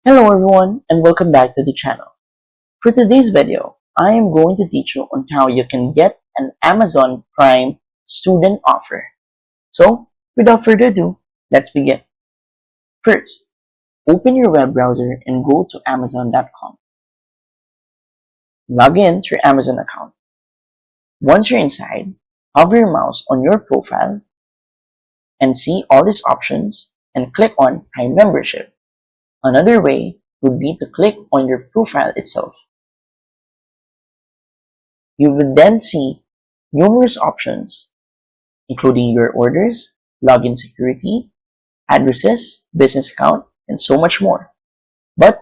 Hello everyone and welcome back to the channel. For today's video, I am going to teach you on how you can get an Amazon Prime student offer. So, without further ado, let's begin. First, open your web browser and go to Amazon.com. Log in to your Amazon account. Once you're inside, hover your mouse on your profile and see all these options and click on Prime Membership. Another way would be to click on your profile itself. You would then see numerous options, including your orders, login security, addresses, business account, and so much more. But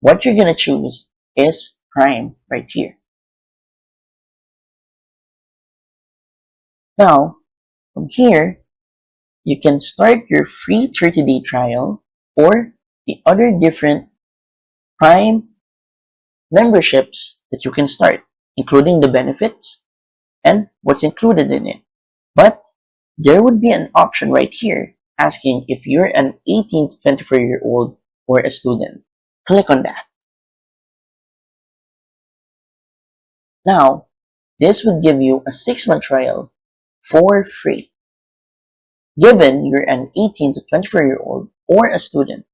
what you're going to choose is Prime right here. Now, from here, you can start your free 30-day trial or the other different Prime memberships that you can start, including the benefits and what's included in it. But there would be an option right here asking if you're an 18 to 24-year-old or a student. Click on that. Now, this would give you a 6-month trial for free, given you're an 18 to 24-year-old or a student.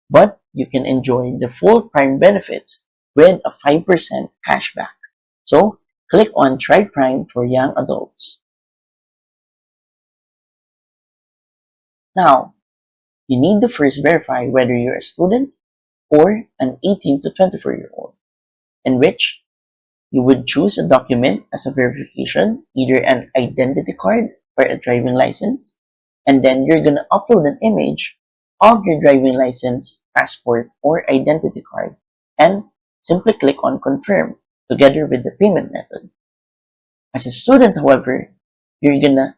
But you can enjoy the full Prime benefits with a 5% cashback. So, click on Try Prime for young adults. Now, you need to first verify whether you're a student or an 18 to 24-year-old, in which you would choose a document as a verification, either an identity card or a driving license, and then you're going to upload an image of your driving license, passport, or identity card, and simply click on Confirm together with the payment method. As a student, however, you're gonna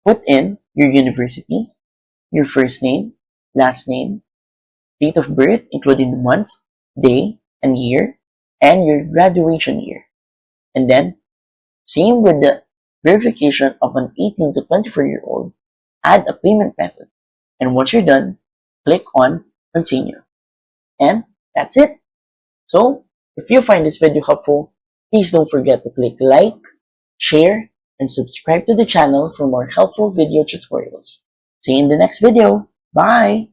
put in your university, your first name, last name, date of birth, including the month, day, and year, and your graduation year. And then, same with the verification of an 18 to 24-year-old, add a payment method. And once you're done, click on Continue. And that's it. So, if you find this video helpful, please don't forget to click like, share, and subscribe to the channel for more helpful video tutorials. See you in the next video. Bye!